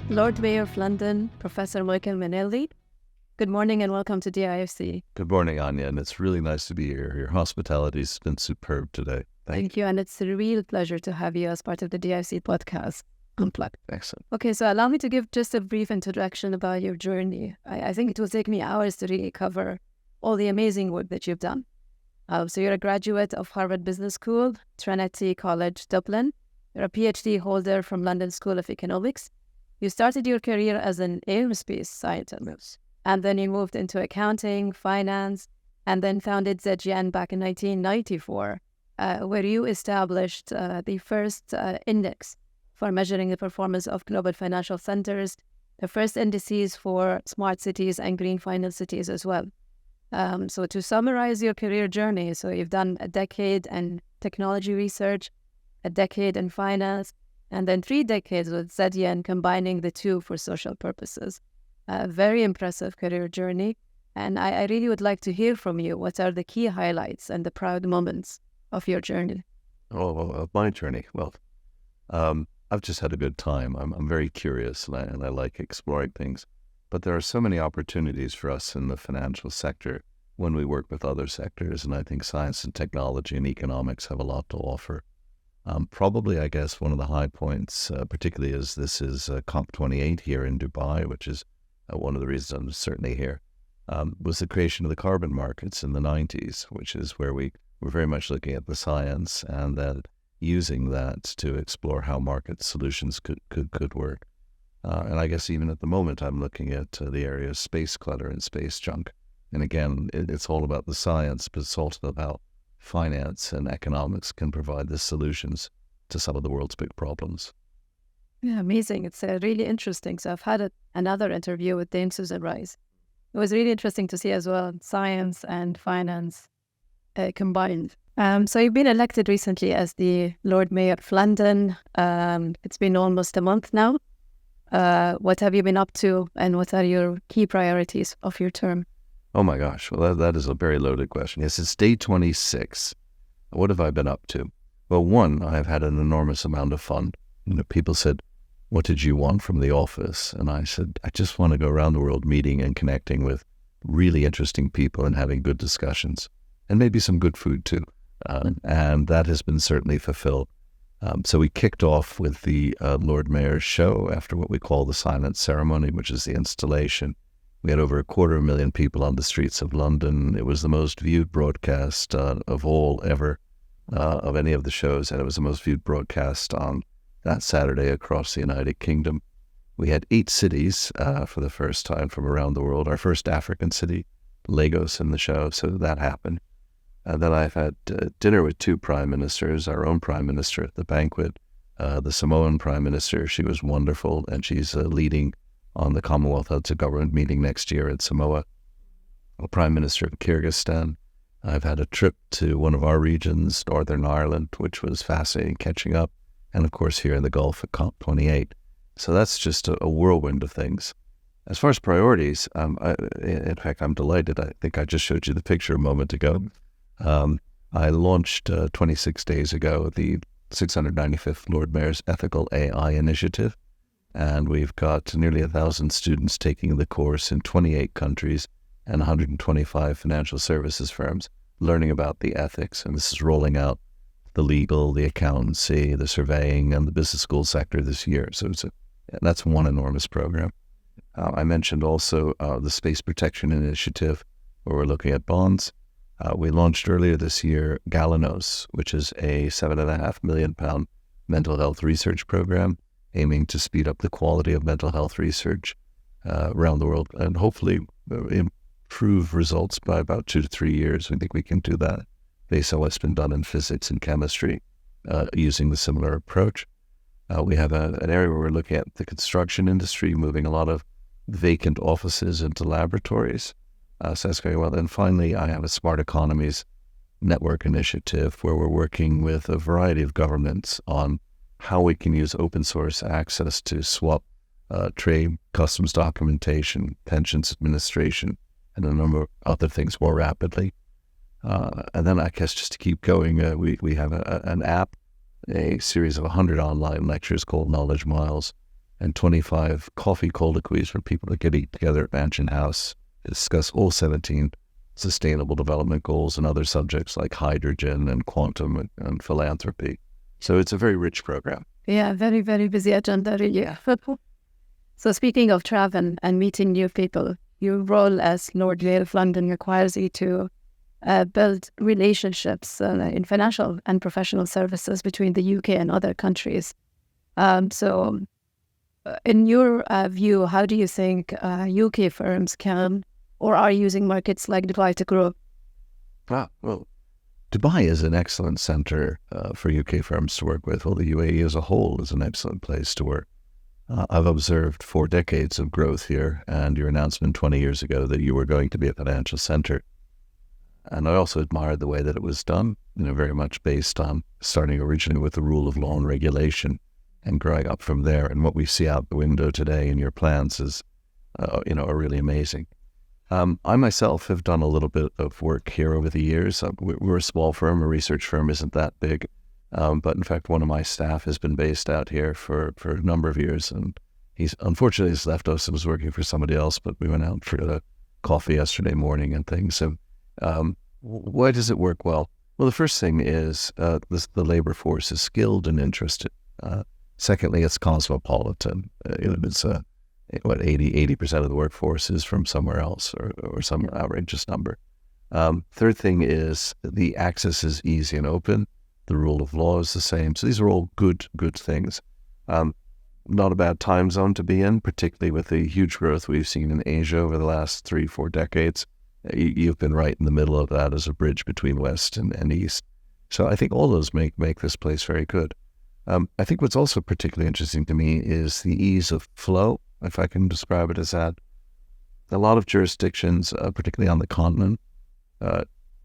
Lord Mayor of London, Professor Michael Mainelli. Good morning and welcome to DIFC. Good morning, Anya, and it's really nice to be here. Your hospitality's been superb today. Thank you, and it's a real pleasure to have you as part of the DIFC podcast, Unplugged. Excellent. Okay, so allow me to give just a brief introduction about your journey. I think it will take me hours to really cover all the amazing work that you've done. So you're a graduate of Harvard Business School, Trinity College, Dublin. You're a PhD holder from London School of Economics. You started your career as an aerospace scientist, and then you moved into accounting, finance, and then founded ZGN back in 1994, where you established the first index for measuring the performance of global financial centers, the first indices for smart cities and green finance cities as well. So to summarize your career journey, so you've done a decade in technology research, a decade in finance, and then 3 decades with ZGN, combining the two for social purposes. Very impressive career journey. And I really would like to hear from you. What are the key highlights and the proud moments of your journey? Of my journey. Well, I've just had a good time. I'm very curious and I like exploring things. But there are so many opportunities for us in the financial sector when we work with other sectors. And I think science and technology and economics have a lot to offer. Probably, I guess, one of the high points, particularly as this is COP28 here in Dubai, which is one of the reasons I'm certainly here, was the creation of the carbon markets in the 90s, which is where we were very much looking at the science and then using that to explore how market solutions could work. And I guess even at the moment, I'm looking at the area of space clutter and space junk. And again, it's all about the science, but it's also about finance and economics can provide the solutions to some of the world's big problems. Yeah, amazing. It's really interesting. So I've had another interview with Dame Susan Rice. It was really interesting to see as well science and finance combined. So you've been elected recently as the Lord Mayor of London. It's been almost a month now. What have you been up to and what are your key priorities of your term? Oh my gosh, well that is a very loaded question. Yes, it's day 26. What have I been up to? Well, one, I've had an enormous amount of fun. People said, what did you want from the office? And I said, I just want to go around the world meeting and connecting with really interesting people and having good discussions and maybe some good food too. And that has been certainly fulfilled. So we kicked off with the Lord Mayor's show after what we call the silent ceremony, which is the installation. We had over 250,000 people on the streets of London. It was the most viewed broadcast of all ever of any of the shows, and it was the most viewed broadcast on that Saturday across the United Kingdom. We had 8 cities for the first time from around the world. Our first African city, Lagos, in the show, so that happened. And then I've had dinner with 2 prime ministers, our own prime minister at the banquet, the Samoan prime minister. She was wonderful, and she's leading on the Commonwealth Heads of Government meeting next year at Samoa. The Prime Minister of Kyrgyzstan. I've had a trip to one of our regions, Northern Ireland, which was fascinating, catching up, and of course here in the Gulf at COP28. So that's just a whirlwind of things. As far as priorities, in fact, I'm delighted. I think I just showed you the picture a moment ago. I launched 26 days ago the 695th Lord Mayor's Ethical AI Initiative. And we've got nearly 1,000 students taking the course in 28 countries and 125 financial services firms learning about the ethics. And this is rolling out the legal, the accountancy, the surveying, and the business school sector this year. So that's one enormous program. I mentioned also the Space Protection Initiative, where we're looking at bonds. We launched earlier this year Galanos, which is a £7.5 million mental health research program, aiming to speed up the quality of mental health research around the world and hopefully improve results by about 2 to 3 years. We think we can do that based on what's been done in physics and chemistry using the similar approach. We have an area where we're looking at the construction industry, moving a lot of vacant offices into laboratories. So that's going well. And finally, I have a Smart Economies Network initiative where we're working with a variety of governments on how we can use open source access to swap trade, customs documentation, pensions administration, and a number of other things more rapidly. And then I guess just to keep going, we have an app, a series of 100 online lectures called Knowledge Miles, and 25 coffee colloquies for people to get eat together at Mansion House to discuss all 17 sustainable development goals and other subjects like hydrogen and quantum and philanthropy. So it's a very rich program. Yeah, very, very busy agenda, really. Yeah. So speaking of travel and meeting new people, your role as Lord Mayor of London requires you to build relationships in financial and professional services between the UK and other countries. So in your view, how do you think UK firms can or are using markets like Dubai to grow? Well, Dubai is an excellent center for UK firms to work with. Well, the UAE as a whole is an excellent place to work. I've observed 4 decades of growth here, and your announcement 20 years ago that you were going to be a financial center. And I also admired the way that it was done, very much based on starting originally with the rule of law and regulation and growing up from there. And what we see out the window today in your plans is, are really amazing. I myself have done a little bit of work here over the years. We're a small firm, a research firm isn't that big. But in fact, one of my staff has been based out here for a number of years. And he's left us and was working for somebody else, but we went out for a coffee yesterday morning and things. So why does it work well? Well, the first thing is the labor force is skilled and interested. Secondly, it's cosmopolitan. It's 80% of the workforce is from somewhere else or some outrageous number. Third thing is the access is easy and open. The rule of law is the same. So these are all good things. Not a bad time zone to be in, particularly with the huge growth we've seen in Asia over the last 3-4 decades. You've been right in the middle of that as a bridge between West and East. So I think all those make this place very good. I think what's also particularly interesting to me is the ease of flow, if I can describe it as that. A lot of jurisdictions, particularly on the continent,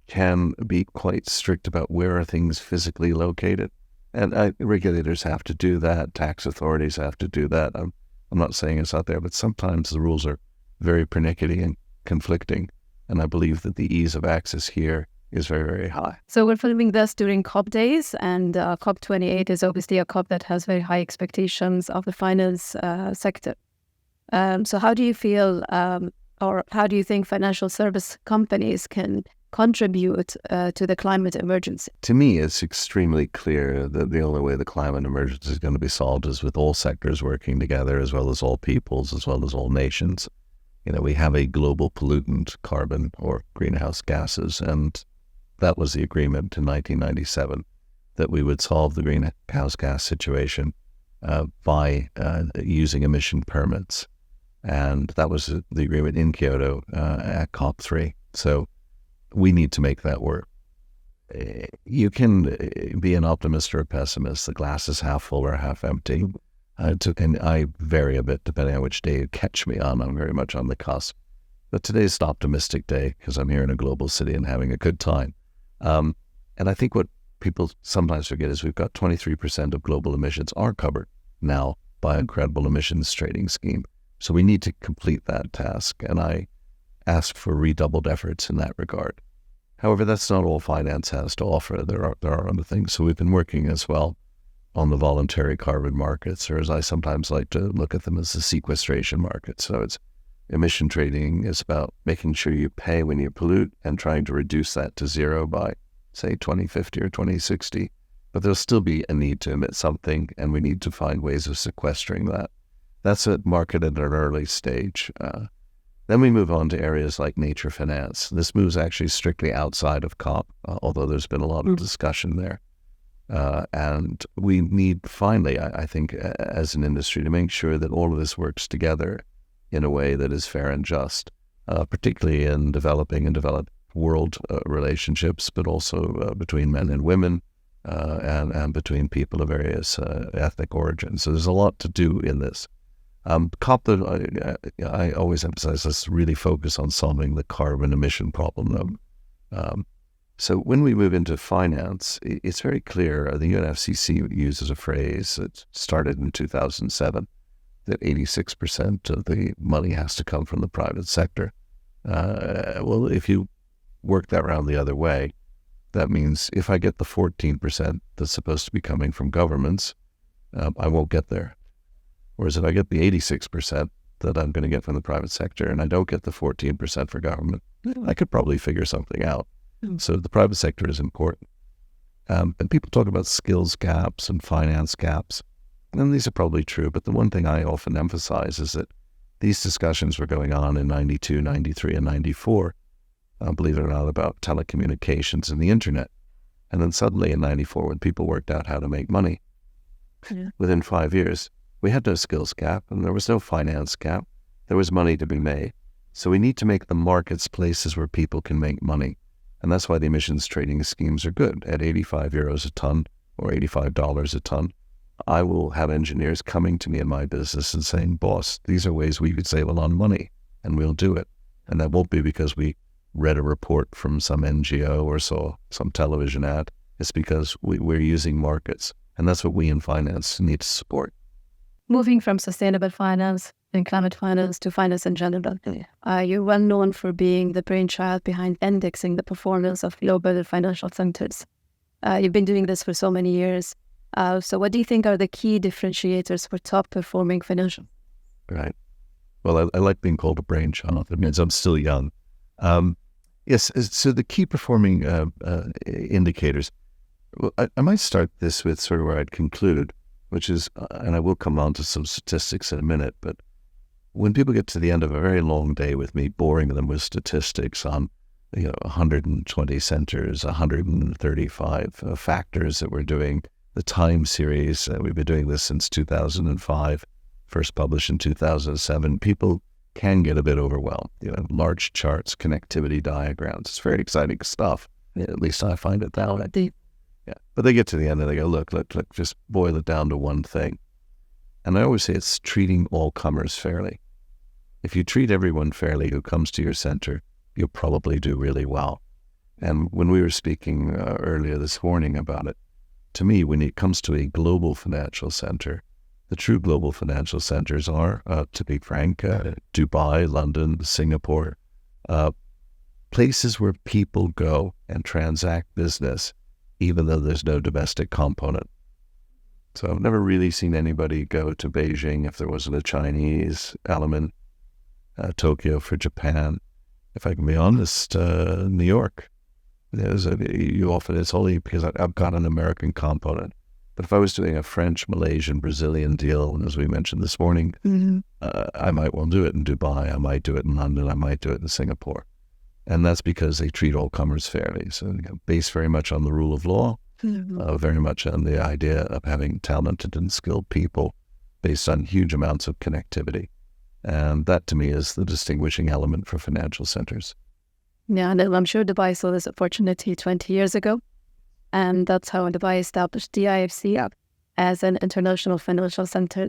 can be quite strict about where are things physically located. And regulators have to do that. Tax authorities have to do that. I'm not saying it's not there, but sometimes the rules are very pernickety and conflicting. And I believe that the ease of access here is very, very high. So we're filming this during COP days, and COP28 is obviously a COP that has very high expectations of the finance sector. So how do you feel, or how do you think financial service companies can contribute to the climate emergency? To me, it's extremely clear that the only way the climate emergency is going to be solved is with all sectors working together, as well as all peoples, as well as all nations. We have a global pollutant, carbon or greenhouse gases, and that was the agreement in 1997, that we would solve the greenhouse gas situation by using emission permits. And that was the agreement in Kyoto at COP3. So we need to make that work. You can be an optimist or a pessimist. The glass is half full or half empty. And I vary a bit depending on which day you catch me on. I'm very much on the cusp. But today's an optimistic day because I'm here in a global city and having a good time. And I think what people sometimes forget is we've got 23% of global emissions are covered now by a credible emissions trading scheme. So we need to complete that task. And I ask for redoubled efforts in that regard. However, that's not all finance has to offer. There are other things. So we've been working as well on the voluntary carbon markets, or as I sometimes like to look at them as the sequestration market. So it's emission trading is about making sure you pay when you pollute and trying to reduce that to zero by, say, 2050 or 2060. But there'll still be a need to emit something, and we need to find ways of sequestering that. That's a market at an early stage. Then we move on to areas like nature finance. This moves actually strictly outside of COP, although there's been a lot of discussion there. And we need, finally, I think, as an industry, to make sure that all of this works together in a way that is fair and just, particularly in developing and developed world relationships, but also between men and women, and between people of various ethnic origins. So there's a lot to do in this. COP, I always emphasize, let's really focus on solving the carbon emission problem. So when we move into finance, it's very clear, the UNFCCC uses a phrase that started in 2007, that 86% of the money has to come from the private sector. Well, if you work that around the other way, that means if I get the 14% that's supposed to be coming from governments, I won't get there. Whereas if I get the 86% that I'm going to get from the private sector and I don't get the 14% for government, I could probably figure something out. So the private sector is important. And people talk about skills gaps and finance gaps, and these are probably true. But the one thing I often emphasize is that these discussions were going on in 92, 93, and 94, believe it or not, about telecommunications and the internet. And then suddenly in 94, when people worked out how to make money, within 5 years, we had no skills gap and there was no finance gap. There was money to be made. So we need to make the markets places where people can make money. And that's why the emissions trading schemes are good. At 85 euros a ton or $85 a ton, I will have engineers coming to me in my business and saying, boss, these are ways we could save a lot of money, and we'll do it. And that won't be because we read a report from some NGO or saw some television ad. It's because we're using markets. And that's what we in finance need to support. Moving from sustainable finance and climate finance to finance in general, you're well known for being the brainchild behind indexing the performance of global financial centers. You've been doing this for so many years. So what do you think are the key differentiators for top-performing financial? Right. Well, I like being called a brainchild. It means I'm still young. Yes, so the key performing indicators, well, I might start this with sort of where I'd concluded, which is, and I will come on to some statistics in a minute, but when people get to the end of a very long day with me, boring them with statistics on 120 centers, 135 factors that we're doing, the time series, we've been doing this since 2005, first published in 2007, people can get a bit overwhelmed. Large charts, connectivity diagrams. It's very exciting stuff. At least I find it that way. Yeah. But they get to the end and they go, look, just boil it down to one thing. And I always say it's treating all comers fairly. If you treat everyone fairly who comes to your center, you'll probably do really well. And when we were speaking earlier this morning about it, to me, when it comes to a global financial center, the true global financial centers are, to be frank, Dubai, London, Singapore, places where people go and transact business, even though there's no domestic component. So I've never really seen anybody go to Beijing if there wasn't a Chinese element, Tokyo for Japan. If I can be honest, New York. It's only because I've got an American component. But if I was doing a French, Malaysian, Brazilian deal, and as we mentioned this morning, I might well do it in Dubai, I might do it in London, I might do it in Singapore. And that's because they treat all comers fairly. So based very much on the rule of law, very much on the idea of having talented and skilled people based on huge amounts of connectivity. And that to me is the distinguishing element for financial centers. Yeah, and I'm sure Dubai saw this opportunity 20 years ago. And that's how Dubai established DIFC as an international financial center.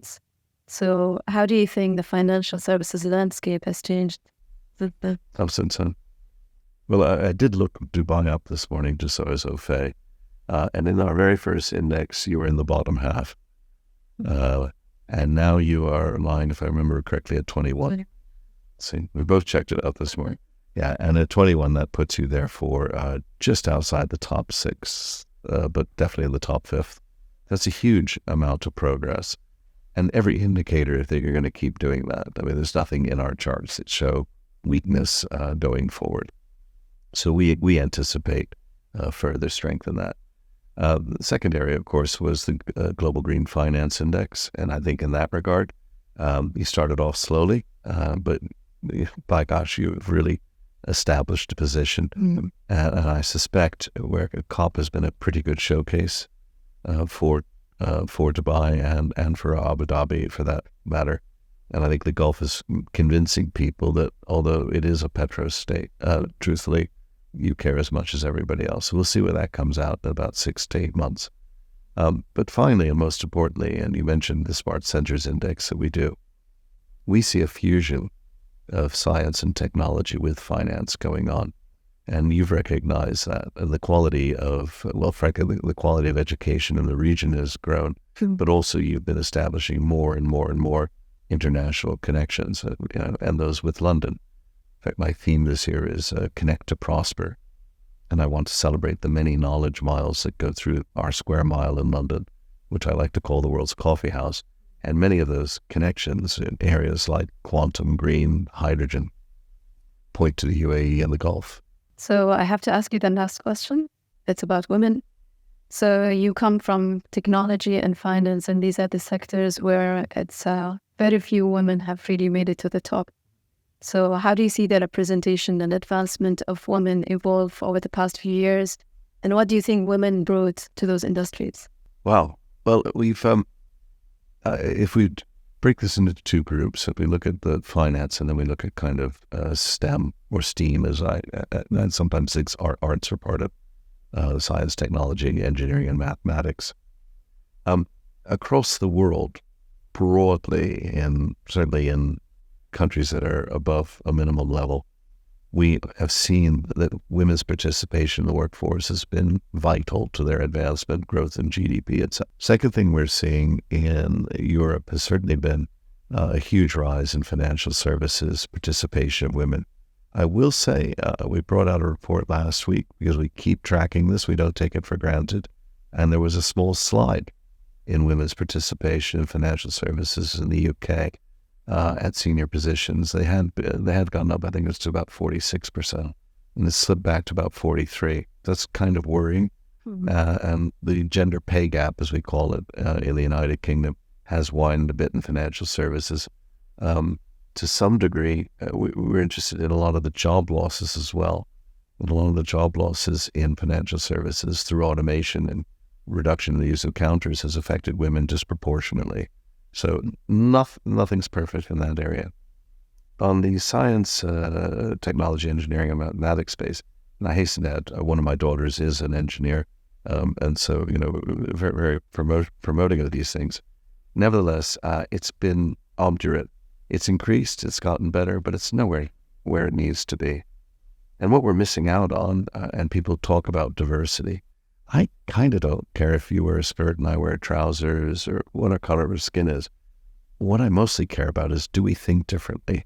So how do you think the financial services landscape has changed? Since then. Well, I did look Dubai up this morning just so I was au fait. And in our very first index, you were in the bottom half. And now you are lying, if I remember correctly, at 21. See, we both checked it out this morning. Yeah, and at 21, that puts you therefore just outside the top 6, but definitely in the top 5th. That's a huge amount of progress. And every indicator that you're going to keep doing that. I mean, there's nothing in our charts that show weakness going forward. So we anticipate further strength in that. The second area, of course, was the Global Green Finance Index. And I think in that regard, you started off slowly, but by gosh, you've really established a position. And I suspect where COP has been a pretty good showcase for Dubai and for Abu Dhabi, for that matter. And I think the Gulf is convincing people that although it is a petro state, truthfully, you care as much as everybody else. So we'll see where that comes out in about 6 to 8 months. But finally, and most importantly, and you mentioned the Smart Centers Index that we do, we see a fusion of science and technology with finance going on. And you've recognized that the quality of, well, frankly, the quality of education in the region has grown, but also you've been establishing more and more and more international connections, and those with London. In fact, my theme this year is Connect to Prosper. And I want to celebrate the many knowledge miles that go through our square mile in London, which I like to call the world's coffee house. And many of those connections in areas like quantum, green, hydrogen point to the UAE and the Gulf. So I have to ask you the last question. It's about women. So you come from technology and finance, and these are the sectors where it's very few women have really made it to the top. So how do you see the representation and advancement of women evolve over the past few years? And what do you think women brought to those industries? Wow. Well, we've if we break this into two groups, if we look at the finance and then we look at kind of STEM or STEAM, as I sometimes think arts are part of science, technology, engineering, and mathematics. Across the world, broadly, and certainly in countries that are above a minimum level, we have seen that women's participation in the workforce has been vital to their advancement, growth in GDP, etc. Second thing we're seeing in Europe has certainly been a huge rise in financial services participation of women. I will say we brought out a report last week because we keep tracking this. We don't take it for granted. And there was a small slide in women's participation in financial services in the UK. At senior positions, they had gone up. I think it was to about 46%, and it slipped back to about 43%. That's kind of worrying. Mm-hmm. And the gender pay gap, as we call it, in the United Kingdom, has widened a bit in financial services. To some degree, we're interested in a lot of the job losses as well. And a lot of the job losses in financial services through automation and reduction in the use of counters has affected women disproportionately. So nothing's perfect in that area. On the science, technology, engineering, and mathematics space, and I hasten to add, one of my daughters is an engineer, and so very, very promoting of these things. Nevertheless, it's been obdurate. It's increased, it's gotten better, but it's nowhere where it needs to be. And what we're missing out on, and people talk about diversity, I kind of don't care if you wear a skirt and I wear trousers or what our color of our skin is. What I mostly care about is, do we think differently?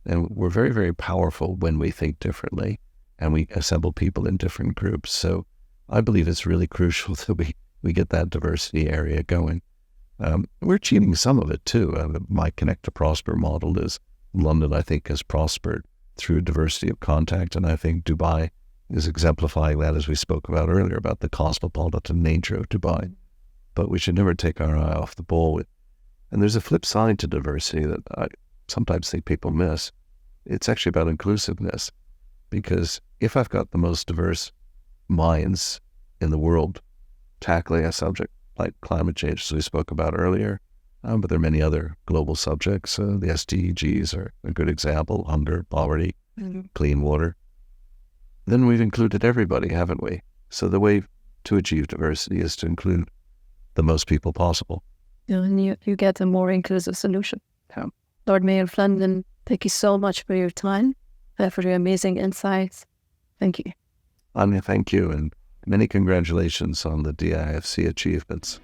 And we're very, very powerful when we think differently and we assemble people in different groups. So I believe it's really crucial that we get that diversity area going. We're achieving some of it too. My Connect to Prosper model is London, I think, has prospered through diversity of contact. And I think Dubai is exemplifying that, as we spoke about earlier, about the cosmopolitan nature of Dubai. But we should never take our eye off the ball. And there's a flip side to diversity that I sometimes think people miss. It's actually about inclusiveness. Because if I've got the most diverse minds in the world tackling a subject like climate change, as we spoke about earlier, but there are many other global subjects. The SDGs are a good example: hunger, poverty, clean water. Then we've included everybody, haven't we? So the way to achieve diversity is to include the most people possible. And you get a more inclusive solution. Lord Mayor of London, thank you so much for your time, for your amazing insights. Thank you. Alya, thank you, and many congratulations on the DIFC achievements.